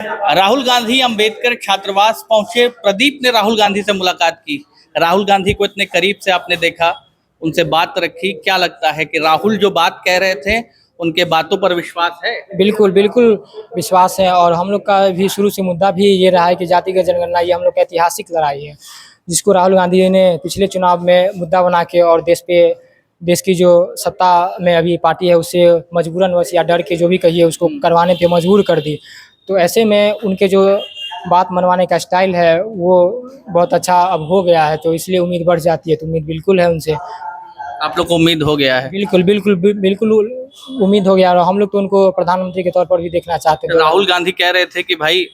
राहुल गांधी अंबेडकर छात्रावास पहुंचे। प्रदीप ने राहुल गांधी से मुलाकात की। राहुल गांधी को इतने करीब से आपने देखा, उनसे बात रखी। क्या लगता है कि राहुल जो बात कह रहे थे उनके बातों पर विश्वास है? बिल्कुल बिल्कुल विश्वास है। और हम लोग का भी शुरू से मुद्दा भी ये रहा है कि जातिगत जनगणना ये हम लोग का ऐतिहासिक लड़ाई है, जिसको राहुल गांधी ने पिछले चुनाव में मुद्दा बना के और देश की जो सत्ता में अभी पार्टी है उससे मजबूरन वश या डर के जो भी कहिए उसको करवाने पे मजबूर कर दी। तो ऐसे में उनके जो बात मनवाने का स्टाइल है वो बहुत अच्छा अब हो गया है, तो इसलिए उम्मीद बढ़ जाती है। तो उम्मीद बिल्कुल है उनसे। आप लोग को उम्मीद हो गया है? बिल्कुल बिल्कुल बिल्कुल उम्मीद हो गया। और हम लोग तो उनको प्रधानमंत्री के तौर पर भी देखना चाहते थे। राहुल गांधी कह रहे थे कि भाई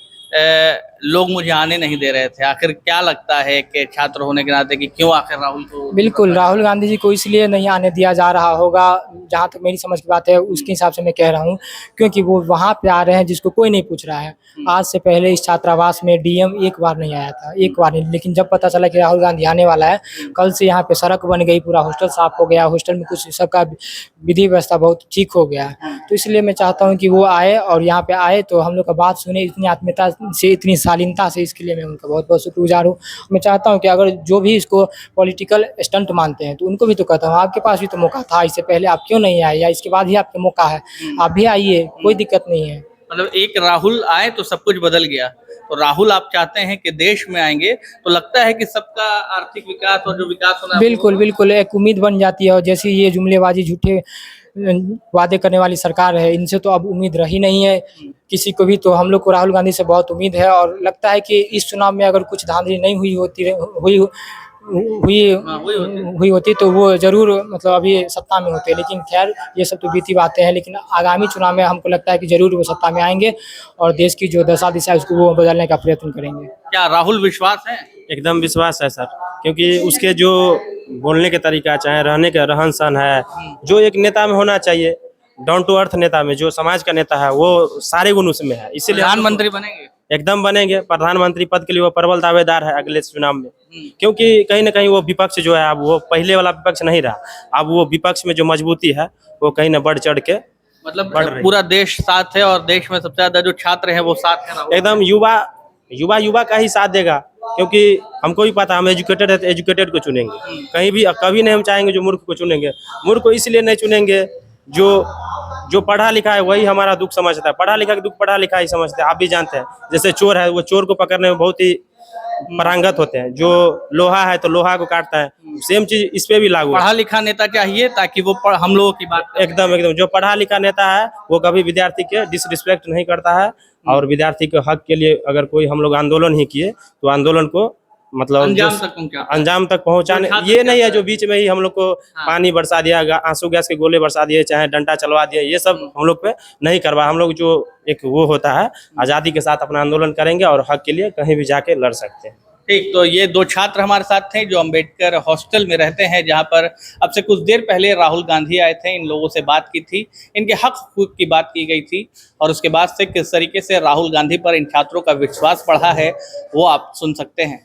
लोग मुझे आने नहीं दे रहे थे। आखिर क्या लगता है कि छात्र होने के नाते कि क्यों आखिर राहुल को? बिल्कुल राहुल गांधी जी को इसलिए नहीं आने दिया जा रहा होगा, जहाँ तक मेरी समझ की बात है उसके हिसाब से मैं कह रहा हूँ, क्योंकि वो वहाँ पे आ रहे हैं जिसको कोई नहीं पूछ रहा है। आज से पहले इस छात्रावास में डीएम एक बार नहीं आया था, एक बार नहीं। लेकिन जब पता चला कि राहुल गांधी आने वाला है, कल से यहाँ पे सड़क बन गई, पूरा हॉस्टल साफ हो गया, हॉस्टल में कुछ सबका विधि व्यवस्था बहुत ठीक हो गया है। तो इसलिए मैं चाहता हूँ कि वो आए और यहाँ पे आए तो हम लोग का बात सुने इतनी आत्मीयता से, इतनी शालीनता से। इसके लिए मैं उनका बहुत बहुत शुक्रगुजार हूँ। मैं चाहता हूँ कि अगर जो भी इसको पॉलिटिकल स्टंट मानते हैं तो उनको भी तो कहता हूँ, आपके पास भी तो मौका था, इससे पहले आप क्यों नहीं आए, या इसके बाद ही आपका मौका है, आप भी आइए, कोई दिक्कत नहीं है। मतलब एक राहुल आए तो सब कुछ बदल गया। तो राहुल आप चाहते हैं कि देश में आएंगे तो लगता है कि सबका आर्थिक विकास और जो विकास होना, बिल्कुल बिल्कुल एक उम्मीद बन जाती है। और जैसे ये जुमलेबाजी झूठे वादे करने वाली सरकार है, इनसे तो अब उम्मीद रही नहीं है किसी को भी। तो हम लोग को राहुल गांधी से बहुत उम्मीद है और लगता है कि इस चुनाव में अगर कुछ धांधली नहीं हुई होती तो वो जरूर मतलब अभी सत्ता में होते। लेकिन खैर ये सब तो बीती बातें हैं। लेकिन आगामी चुनाव में हमको लगता है कि जरूर वो सत्ता में आएंगे और देश की जो दशा दिशा है उसको वो बदलने का प्रयत्न करेंगे। क्या राहुल विश्वास है? एकदम विश्वास है सर, क्योंकि उसके जो बोलने के तरीका, चाहे रहने का रहन सहन है, जो एक नेता में होना चाहिए, डाउन टू अर्थ नेता में, जो समाज का नेता है वो सारे गुण उसमें है। इसीलिए प्रधानमंत्री बनेंगे? एकदम बनेंगे। प्रधानमंत्री पद के लिए वो प्रबल दावेदार है अगले चुनाव में, क्योंकि कहीं ना कहीं वो विपक्ष जो है, अब वो पहले वाला विपक्ष नहीं रहा। अब वो विपक्ष में जो मजबूती है वो कहीं न बढ़ चढ़ के मतलब पूरा देश साथ है और देश में सबसे ज्यादा जो छात्र हैं वो साथ है। एकदम युवा का ही साथ देगा, क्योंकि हमको भी पता, हम एजुकेटेड है तो एजुकेटेड को चुनेंगे। कहीं भी कभी नहीं हम चाहेंगे जो मूर्ख को चुनेंगे। मूर्ख को इसलिए नहीं चुनेंगे, जो पढ़ा लिखा है वही हमारा दुख समझता है। पढ़ा लिखा के दुख पढ़ा लिखा ही समझते हैं। आप भी जानते हैं, जैसे चोर है वो चोर को पकड़ने में बहुत ही पारंगत होते हैं। जो लोहा है तो लोहा को काटता है। सेम चीज इस पे भी लागू है। पढ़ा लिखा नेता चाहिए ताकि वो हम लोगों की बात एकदम जो पढ़ा लिखा नेता है वो कभी विद्यार्थी के डिसरिस्पेक्ट नहीं करता है। और विद्यार्थी के हक के लिए अगर कोई हम लोग आंदोलन ही किए तो आंदोलन को मतलब अंजाम तक पहुंचाने, ये नहीं है जो बीच में ही हम लोग को पानी बरसा दिया, आंसू गैस के गोले बरसा दिए, चाहे डंडा चलवा दिया, ये सब हम लोग पे नहीं करवा। हम लोग जो एक वो होता है, आज़ादी के साथ अपना आंदोलन करेंगे और हक के लिए कहीं भी जाके लड़ सकते हैं। ठीक, तो ये दो छात्र हमारे साथ थे जो अंबेडकर हॉस्टल में रहते हैं, जहां पर अब से कुछ देर पहले राहुल गांधी आए थे। इन लोगों से बात की थी, इनके हक हकूक की बात की गई थी और उसके बाद से किस तरीके से राहुल गांधी पर इन छात्रों का विश्वास बढ़ा है वो आप सुन सकते हैं।